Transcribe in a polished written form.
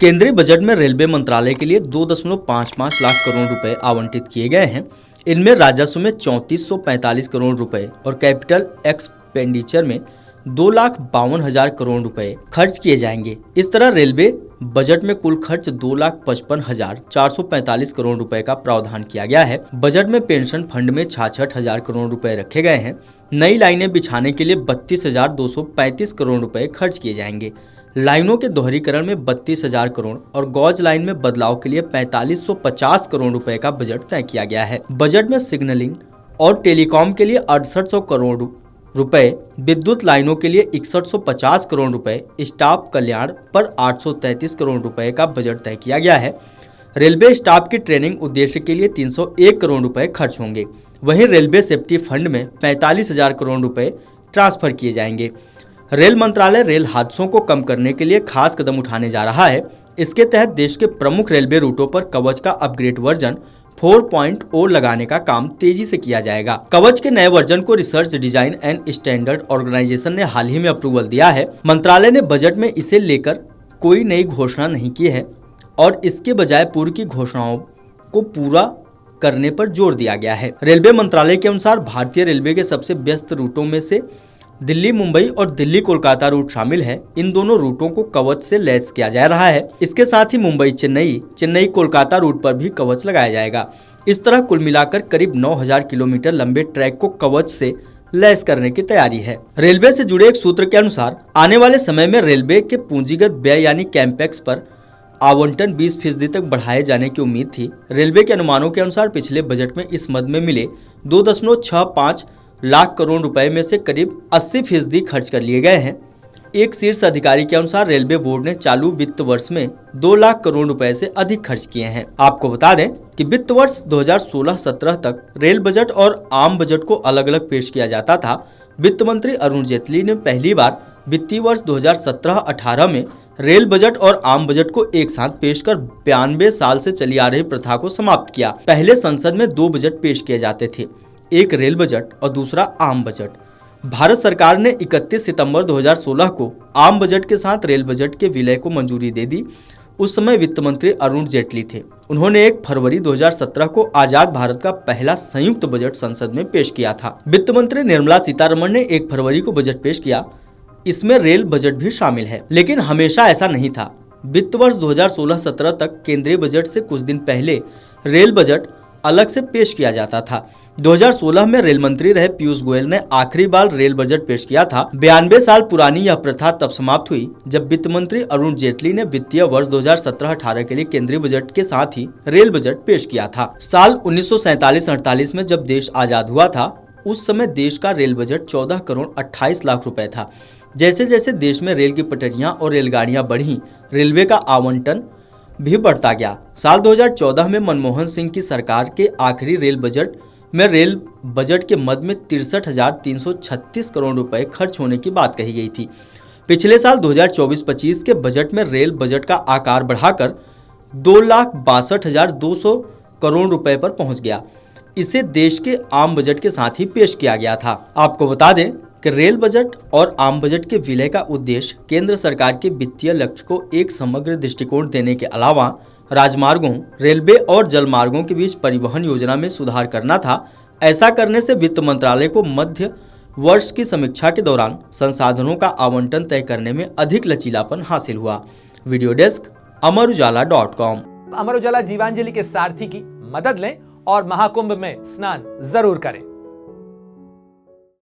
केंद्रीय बजट में रेलवे मंत्रालय के लिए 2.55 लाख करोड़ रुपए आवंटित किए गए हैं। इनमें राजस्व में 3445 करोड़ रुपए और कैपिटल एक्सपेंडिचर में 2,52,000 करोड़ रुपए खर्च किए जाएंगे। इस तरह रेलवे बजट में कुल खर्च 2,55,445 करोड़ रुपए का प्रावधान किया गया है। बजट में पेंशन फंड में 66,000 करोड़ रुपए रखे गए हैं। नई लाइनें बिछाने के लिए 32,235 करोड़ रुपए खर्च किए जाएंगे। लाइनों के दोहरीकरण में 32,000 करोड़ और गॉज लाइन में बदलाव के लिए 4550 करोड़ रुपए का बजट तय किया गया है। बजट में सिग्नलिंग और टेलीकॉम के लिए 6800 करोड़ रुपए, विद्युत लाइनों के लिए 6150 करोड़ रुपए, स्टाफ कल्याण पर 833 करोड़ रुपए का बजट तय किया गया है। रेलवे स्टाफ की ट्रेनिंग उद्देश्य के लिए 301 करोड़ रुपए खर्च होंगे। वहीं रेलवे सेफ्टी फंड में 45,000 करोड़ रुपए ट्रांसफर किए जाएंगे। रेल मंत्रालय रेल हादसों को कम करने के लिए खास कदम उठाने जा रहा है। इसके तहत देश के प्रमुख रेलवे रूटों पर कवच का अपग्रेड वर्जन 4.0 लगाने का काम तेजी से किया जाएगा। कवच के नए वर्जन को research design and standard organisation ने हाल ही में अप्रूवल दिया है। मंत्रालय ने बजट में इसे लेकर कोई नई घोषणा नहीं की है और इसके बजाय पूर्व की घोषणाओं को पूरा करने पर जोर दिया गया है। रेलवे मंत्रालय के अनुसार भारतीय रेलवे के सबसे व्यस्त रूटों में से दिल्ली मुंबई और दिल्ली कोलकाता रूट शामिल है। इन दोनों रूटों को कवच से लैस किया जा रहा है। इसके साथ ही मुंबई चेन्नई कोलकाता रूट पर भी कवच लगाया जाएगा। इस तरह कुल मिलाकर करीब 9,000 किलोमीटर लंबे ट्रैक को कवच से लैस करने की तैयारी है। रेलवे से जुड़े एक सूत्र के अनुसार आने वाले समय में रेलवे के पूंजीगत व्यय यानी कैम्पेक्स पर आवंटन 20% तक बढ़ाए जाने की उम्मीद थी। रेलवे के अनुमानों के अनुसार पिछले बजट में इस मद में मिले 2.65 लाख करोड़ रुपए में से करीब 80% खर्च कर लिए गए हैं। एक शीर्ष अधिकारी के अनुसार रेलवे बोर्ड ने चालू वित्त वर्ष में 2 लाख करोड़ रुपए से अधिक खर्च किए हैं। आपको बता दें कि वित्त वर्ष 2016-17 तक रेल बजट और आम बजट को अलग अलग पेश किया जाता था। वित्त मंत्री अरुण जेटली ने पहली बार वित्तीय वर्ष 2017-18 में रेल बजट और आम बजट को एक साथ पेश कर 92 साल से चली आ रही प्रथा को समाप्त किया। पहले संसद में 2 बजट पेश किए जाते थे, एक रेल बजट और दूसरा आम बजट। भारत सरकार ने 31 सितंबर 2016 को आम बजट के साथ रेल बजट के विलय को मंजूरी दे दी। उस समय वित्त मंत्री अरुण जेटली थे। उन्होंने 1 फरवरी 2017 को आजाद भारत का पहला संयुक्त बजट संसद में पेश किया था। वित्त मंत्री निर्मला सीतारमण ने 1 फरवरी को बजट पेश किया। इसमें रेल बजट भी शामिल है, लेकिन हमेशा ऐसा नहीं था। वित्त वर्ष 2016-17 तक केंद्रीय बजट से कुछ दिन पहले रेल बजट अलग से पेश किया जाता था। 2016 में रेल मंत्री रहे पीयूष गोयल ने आखिरी बार रेल बजट पेश किया था। 92 साल पुरानी यह प्रथा तब समाप्त हुई जब वित्त मंत्री अरुण जेटली ने वित्तीय वर्ष 2017-18 के लिए केंद्रीय बजट के साथ ही रेल बजट पेश किया था। साल 1947-48 में जब देश आजाद हुआ था, उस समय देश का रेल बजट 14 करोड़ 28 लाख रुपए था। जैसे जैसे देश में रेल की पटरियां और रेलगाड़ियां बढ़ी, रेलवे का आवंटन भी बढ़ता गया। साल 2014 में मनमोहन सिंह की सरकार के आखिरी रेल बजट में रेल बजट के मद में 63,336 करोड़ रुपए खर्च होने की बात कही गई थी। पिछले साल 2024-25 के बजट में रेल बजट का आकार बढ़ाकर 2,62,200 करोड़ रुपए पर पहुंच गया। इसे देश के आम बजट के साथ ही पेश किया गया था। आपको बता दें कि रेल बजट और आम बजट के विलय का उद्देश्य केंद्र सरकार के वित्तीय लक्ष्य को एक समग्र दृष्टिकोण देने के अलावा राजमार्गों, रेलवे और जलमार्गों के बीच परिवहन योजना में सुधार करना था। ऐसा करने से वित्त मंत्रालय को मध्य वर्ष की समीक्षा के दौरान संसाधनों का आवंटन तय करने में अधिक लचीलापन हासिल हुआ। Video desk अमरउजाला.com। अमर उजाला जीवांजलि के सारथी की मदद लें और महाकुंभ में स्नान जरूर करें।